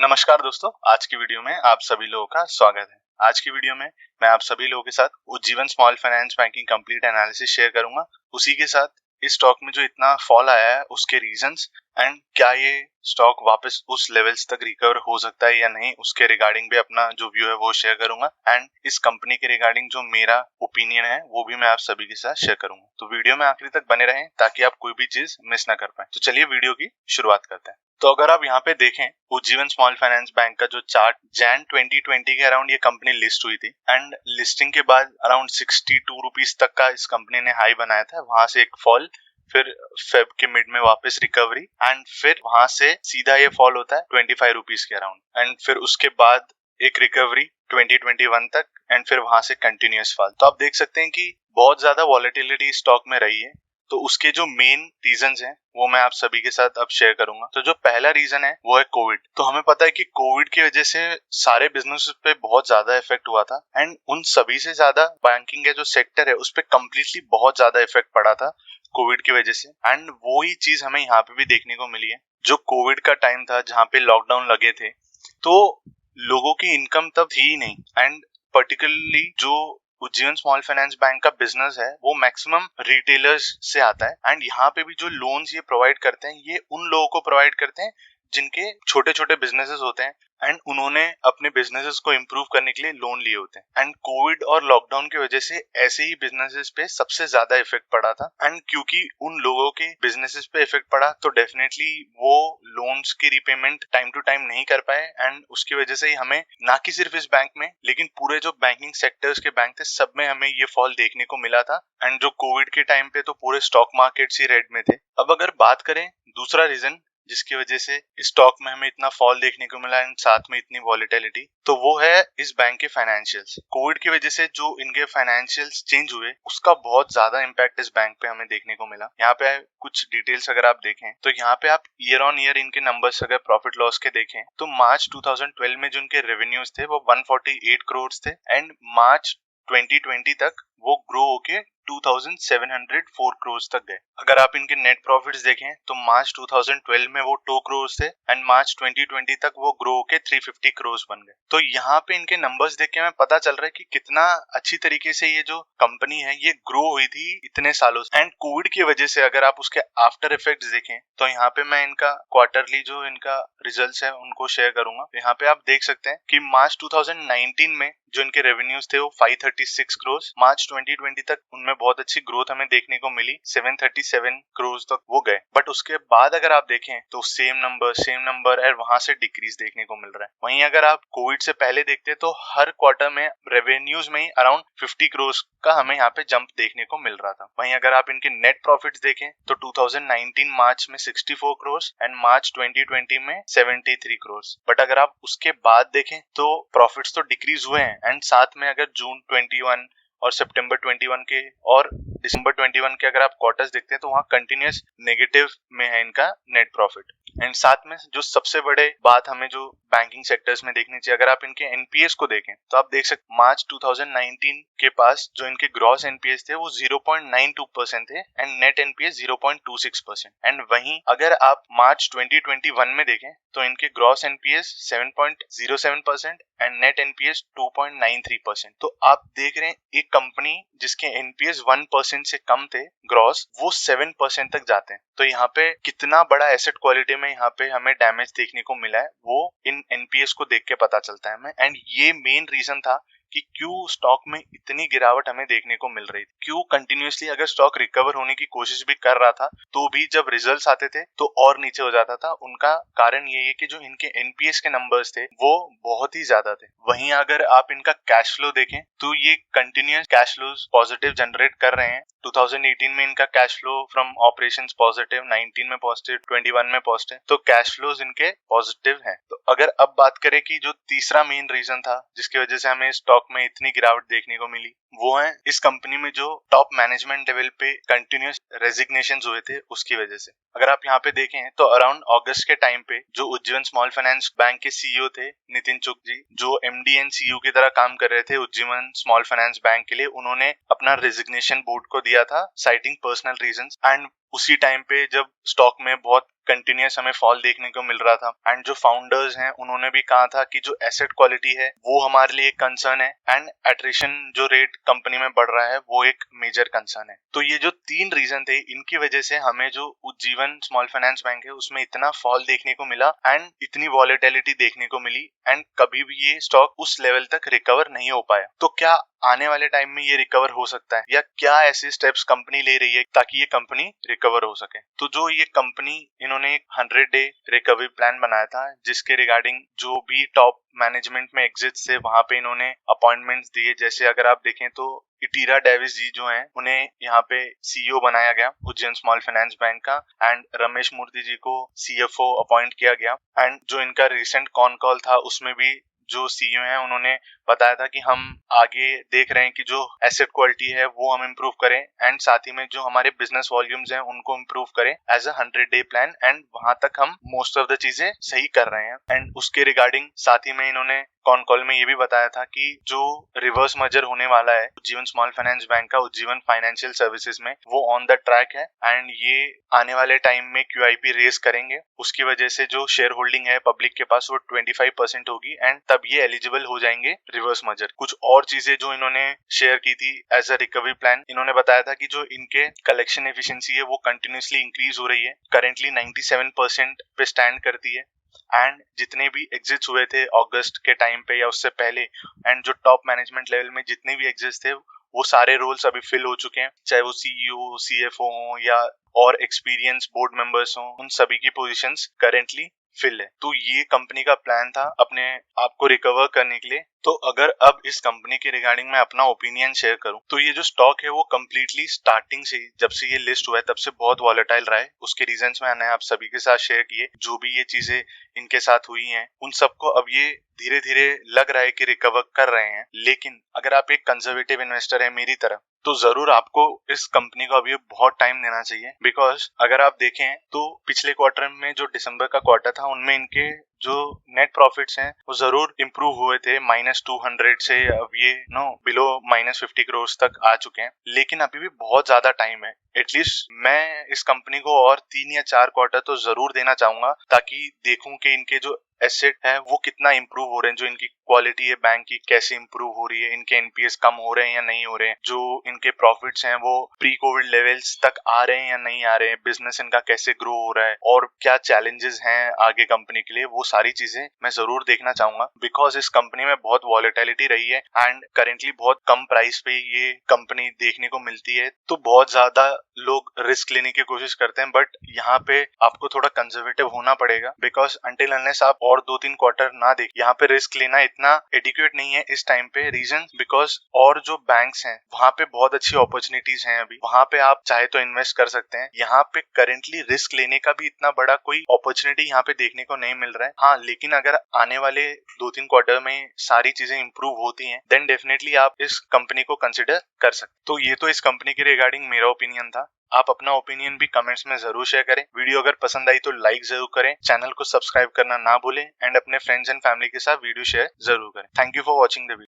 नमस्कार दोस्तों, आज की वीडियो में आप सभी लोगों का स्वागत है। आज की वीडियो में मैं आप सभी लोगों के साथ Ujjivan small finance banking complete analysis share करूंगा। उसी के साथ इस स्टॉक में जो इतना फॉल आया है उसके रीजंस एंड क्या ये स्टॉक वापस उस लेवल्स तक रिकवर हो सकता है या नहीं, उसके रिगार्डिंग भी अपना जो व्यू है वो शेयर करूंगा एंड इस कंपनी के रिगार्डिंग जो मेरा ओपिनियन है वो भी मैं आप सभी के साथ शेयर करूंगा। तो वीडियो में आखिरी तक बने रहें ताकि आप कोई भी चीज मिस ना कर पाए। तो चलिए वीडियो की शुरुआत करते हैं। तो अगर आप यहाँ पे देखें उज्जीवन स्मॉल फाइनेंस बैंक का जो चार्ट जैन 2020 के अराउंड ये कंपनी लिस्ट हुई थी एंड लिस्टिंग के बाद अराउंड 62 रुपीज तक का इस कंपनी ने हाई बनाया था। वहां से एक फॉल, फिर फेब के मिड में वापस रिकवरी एंड फिर वहां से सीधा ये फॉल होता है 25 रुपीज के अराउंड एंड फिर उसके बाद एक रिकवरी 2021 तक एंड फिर वहां से कंटिन्यूअस फॉल। तो आप देख सकते हैं कि बहुत ज्यादा वॉलेटिलिटी स्टॉक में रही है। तो उसके जो मेन रीजंस हैं वो मैं आप सभी के साथ अब शेयर करूंगा। तो जो पहला रीजन है वो है कोविड। तो हमें पता है कि कोविड की वजह से सारे बिजनेस पे बहुत ज्यादा इफेक्ट हुआ था एंड उन सभी से ज्यादा बैंकिंग का जो सेक्टर है उस पर कम्प्लीटली बहुत ज्यादा इफेक्ट पड़ा था कोविड की वजह से एंड वो ही चीज हमें यहाँ पे भी देखने को मिली है। जो कोविड का टाइम था जहाँ पे लॉकडाउन लगे थे तो लोगों की इनकम तब थी ही नहीं एंड पर्टिकुलरली जो उज्जीवन स्मॉल फाइनेंस बैंक का बिजनेस है वो मैक्सिमम रिटेलर्स से आता है एंड यहाँ पे भी जो लोन्स ये प्रोवाइड करते हैं ये उन लोगों को प्रोवाइड करते हैं जिनके छोटे छोटे बिजनेसेस होते हैं एंड उन्होंने अपने बिजनेसेस को इम्प्रूव करने के लिए लोन लिए होते हैं एंड कोविड और लॉकडाउन की वजह से ऐसे ही बिजनेसेस पे सबसे ज्यादा इफेक्ट पड़ा था एंड क्योंकि उन लोगों के बिजनेसेस पे इफेक्ट पड़ा तो डेफिनेटली वो लोन्स की रिपेमेंट टाइम टू टाइम नहीं कर पाए एंड उसकी वजह से ही हमें ना कि सिर्फ इस बैंक में लेकिन पूरे जो बैंकिंग सेक्टर्स के बैंक थे सब में हमें ये फॉल देखने को मिला था एंड जो कोविड के टाइम पे तो पूरे स्टॉक मार्केट्स ही रेड में थे। अब अगर बात करें दूसरा रीजन जिसकी वजह से स्टॉक में हमें इतना फॉल देखने को मिला एंड साथ में इतनी वॉलेटिलिटी, तो वो है इस बैंक के फाइनेंशियल्स। कोविड की वजह से जो इनके फाइनेंशियल्स चेंज हुए उसका बहुत ज्यादा इम्पैक्ट इस बैंक पे हमें देखने को मिला। यहाँ पे कुछ डिटेल्स अगर आप देखें तो यहाँ पे आप ईयर ऑन ईयर इनके नंबर्स अगर प्रॉफिट लॉस के देखें तो मार्च 2012 में जो इनके रेवेन्यूज थे वो 148 करोड़ थे एंड मार्च 2020 तक वो ग्रो होके 2704 करोड़ तक गए। अगर आप इनके नेट प्रॉफिट्स देखें तो मार्च 2012 में वो 2 करोड़ थे एंड मार्च 2020 तक वो ग्रो होके 350 करोड़ बन गए। तो यहाँ पे इनके नंबर्स देख के हमें पता चल रहा है कि कितना अच्छी तरीके से ये जो कंपनी है ये ग्रो हुई थी इतने सालों से एंड कोविड की वजह से अगर आप उसके आफ्टर इफेक्ट्स देखें तो यहाँ पे मैं इनका क्वार्टरली जो इनका रिजल्ट्स है उनको शेयर करूंगा। यहाँ पे आप देख सकते हैं कि मार्च 2019 में जो इनके रेवेन्यूज थे वो 536 करोड़, मार्च 2020 तक उनमें बहुत अच्छी ग्रोथ हमें देखने को मिली, 737 करोड़ तक वो गए। बट उसके बाद अगर आप देखें तो सेम नंबर और वहां से डिक्रीज देखने को मिल रहा है। वहीं अगर आप कोविड से पहले देखते तो हर क्वार्टर में रेवेन्यूज में ही अराउंड 50 करोड़ का हमें यहाँ पे जंप देखने को मिल रहा था। वहीं अगर आप इनके नेट प्रॉफिट्स देखें तो 2019 मार्च में 64 करोड़ एंड मार्च 2020 में 73 करोड़। बट अगर आप उसके बाद देखें तो प्रॉफिट्स तो डिक्रीज हुए हैं एंड साथ में अगर जून 21 और सितंबर 21 के और दिसंबर 21 के अगर आप क्वार्टर्स देखते हैं तो वहाँ कंटिन्यूअस नेगेटिव में है इनका नेट प्रॉफिट। एंड साथ में जो सबसे बड़े बात हमें जो बैंकिंग सेक्टर्स में देखनी चाहिए, अगर आप इनके एनपीएस को देखें तो आप देख सकते मार्च 2019 के पास जो इनके ग्रॉस एनपीएस थे वो 0.92% थे एंड नेट एनपीएस 0.26%। एंड वहीं अगर आप मार्च 2021 में देखें तो इनके gross NPS 7.07% and net NPS 2.93%। तो आप देख रहे हैं एक कंपनी जिसके एनपीएस 1% से कम थे ग्रॉस, वो 7% तक जाते हैं। तो यहाँ पे कितना बड़ा एसेट क्वालिटी में यहाँ पे हमें डैमेज देखने को मिला है वो इन एनपीएस को देख के पता चलता है हमें। एंड ये मेन रीजन था कि क्यों स्टॉक में इतनी गिरावट हमें देखने को मिल रही थी, क्यों कंटिन्यूअसली अगर स्टॉक रिकवर होने की कोशिश भी कर रहा था तो भी जब रिजल्ट्स आते थे तो और नीचे हो जाता था। उनका कारण ये है कि जो इनके एनपीएस के नंबर्स थे वो बहुत ही ज्यादा थे। वहीं अगर आप इनका कैश फ्लो देखें तो ये continuous cash flows positive generate कर रहे हैं। 2018 में इनका cash flow from operations positive, 19 में पॉजिटिव, 21 में पॉजिटिव, तो कैश फ्लोज इनके पॉजिटिव हैं। तो अगर अब बात करें कि जो तीसरा मेन रीजन था जिसकी वजह से हमें स्टॉक में इतनी गिरावट देखने को मिली वो है इस कंपनी में जो टॉप मैनेजमेंट लेवल पे कंटिन्यूस रेजिग्नेशंस हुए थे उसकी वजह से। अगर आप यहाँ पे देखें तो अराउंड अगस्त के टाइम पे जो उज्जीवन स्मॉल फाइनेंस बैंक के सीईओ थे नितिन चुग जी, जो एमडी एंड सीईओ की तरह काम कर रहे थे उज्जीवन स्मॉल फाइनेंस बैंक के लिए, उन्होंने अपना रेजिग्नेशन बोर्ड को दिया था साइटिंग पर्सनल रीजंस। एंड उसी टाइम पे जब स्टॉक में बहुत कंटिन्यूस हमें फॉल देखने को मिल रहा था एंड जो फाउंडर्स हैं उन्होंने भी कहा था कि जो एसेट क्वालिटी है वो हमारे लिए एक कंसर्न है एंड एट्रिशन जो रेट कंपनी में बढ़ रहा है वो एक मेजर कंसर्न है। तो ये जो 3 रीजन थे इनकी वजह से हमें जो उज्जीवन स्मॉल फाइनेंस बैंक है उसमें इतना फॉल देखने को मिला एंड इतनी वॉलेटिलिटी देखने को मिली एंड कभी भी ये स्टॉक उस लेवल तक रिकवर नहीं हो पाया। तो क्या आने वाले टाइम में ये रिकवर हो सकता है या क्या ऐसे स्टेप्स कंपनी ले रही है ताकि ये कंपनी रिकवर हो सके? तो जो ये कंपनी इन्होंने एक 100 डे रिकवरी प्लान बनाया था जिसके रिगार्डिंग जो भी टॉप मैनेजमेंट में एग्जिट थे वहां पे इन्होंने अपॉइंटमेंट्स दिए। जैसे अगर आप देखें तो इटीरा डेविस जी जो हैं उन्हें यहाँ पे सीईओ बनाया गया उज्जैन स्मॉल फाइनेंस बैंक का एंड रमेश मूर्ति जी को सीएफओ अपॉइंट किया गया। एंड जो इनका रिसेंट कॉन कॉल था उसमें भी जो सीईओ हैं उन्होंने बताया था कि हम आगे देख रहे हैं कि जो एसेट क्वालिटी है वो हम इम्प्रूव करें एंड साथ ही में जो हमारे बिजनेस वॉल्यूम्स हैं उनको इम्प्रूव करें as a 100 day plan and वहां तक हम मोस्ट ऑफ द चीजें सही कर रहे हैं। एंड उसके रिगार्डिंग साथ ही में इन्होंने कॉन कॉल में ये भी बताया था कि जो रिवर्स मर्जर होने वाला है उज्जीवन स्मॉल फाइनेंस बैंक का उज्जीवन फाइनेंशियल सर्विसेज में वो ऑन द ट्रैक है एंड ये आने वाले टाइम में क्यूआईपी रेस करेंगे। उसकी वजह से जो शेयर होल्डिंग है पब्लिक के पास वो 25% होगी एंड तब ये एलिजिबल हो जाएंगे रिवर्स मर्जर। कुछ और चीजें जो इन्होंने शेयर की थी एज अ रिकवरी प्लान, इन्होंने बताया था कि जो इनके कलेक्शन एफिशिएंसी है वो कंटिन्यूसली इंक्रीज हो रही है, करेंटली 97% पे स्टैंड करती है एंड जितने भी एग्जिट्स हुए थे अगस्त के टाइम पे या उससे पहले एंड जो टॉप मैनेजमेंट लेवल में जितने भी एग्जिट्स थे वो सारे रोल्स अभी फिल हो चुके हैं, चाहे वो सीईओ सीएफओ हो या और एक्सपीरियंस बोर्ड मेंबर्स हो, उन सभी की पोजीशंस करेंटली फिल है। तो ये कंपनी का प्लान था अपने आप को रिकवर करने के लिए। तो अगर अब इस कंपनी के रिगार्डिंग मैं अपना ओपिनियन शेयर करूं तो ये जो स्टॉक है वो कम्प्लीटली स्टार्टिंग से जब से ये लिस्ट हुआ है तब से बहुत वॉलेटाइल रहा है। उसके रीजंस मैंने आप सभी के साथ शेयर किए, जो भी ये चीजें इनके साथ हुई हैं उन सबको अब ये धीरे धीरे लग रहा है कि रिकवर कर रहे हैं। लेकिन अगर आप एक कंजर्वेटिव इन्वेस्टर है मेरी तरह तो जरूर आपको इस कंपनी को अभी बहुत टाइम देना चाहिए, बिकॉज अगर आप देखें तो पिछले क्वार्टर में जो दिसंबर का क्वार्टर था उनमें इनके जो नेट प्रॉफिट्स हैं वो जरूर इम्प्रूव हुए थे, -200 से अब ये बिलो -50 करोड़ तक आ चुके हैं। लेकिन अभी भी बहुत ज्यादा टाइम है, एटलीस्ट मैं इस कंपनी को और 3 या 4 क्वार्टर तो जरूर देना चाहूंगा ताकि देखूं कि इनके जो एसेट है वो कितना इंप्रूव हो रहे हैं, जो इनकी क्वालिटी है बैंक की कैसे इंप्रूव हो रही है, इनके एनपीएस कम हो रहे हैं या नहीं हो रहे हैं, जो इनके प्रॉफिट्स हैं वो प्री कोविड लेवल्स तक आ रहे हैं या नहीं आ रहे हैं, बिजनेस इनका कैसे ग्रो हो रहा है और क्या चैलेंजेस हैं आगे कंपनी के लिए, वो सारी चीजें मैं जरूर देखना चाहूंगा। बिकॉज इस कंपनी में बहुत वॉलेटिलिटी रही है एंड करेंटली बहुत कम प्राइस पे ये कंपनी देखने को मिलती है, तो बहुत ज्यादा लोग रिस्क लेने की कोशिश करते हैं। बट यहाँ पे आपको थोड़ा कंजर्वेटिव होना पड़ेगा बिकॉज अंटिल अनलेस आप और 2-3 क्वार्टर ना देख, यहाँ पे रिस्क लेना इतना एडिक्वेट नहीं है इस टाइम पे। रीजन बिकॉज और जो बैंक्स हैं वहां पे बहुत अच्छी अपॉर्चुनिटीज हैं, अभी वहां पे आप चाहे तो इन्वेस्ट कर सकते हैं। यहाँ पे करेंटली रिस्क लेने का भी इतना बड़ा कोई अपॉर्चुनिटी यहाँ पे देखने को नहीं मिल रहा है। हाँ, लेकिन अगर आने वाले 2-3 क्वार्टर में सारी चीजें इंप्रूव होती हैं देन डेफिनेटली आप इस कंपनी को कंसिडर कर सकते। तो ये तो इस कंपनी के रिगार्डिंग मेरा ओपिनियन था। आप अपना ओपिनियन भी कमेंट्स में जरूर शेयर करें। वीडियो अगर पसंद आई तो लाइक जरूर करें, चैनल को सब्सक्राइब करना ना भूलें एंड अपने फ्रेंड्स एंड फैमिली के साथ वीडियो शेयर जरूर करें। Thank you for watching the video.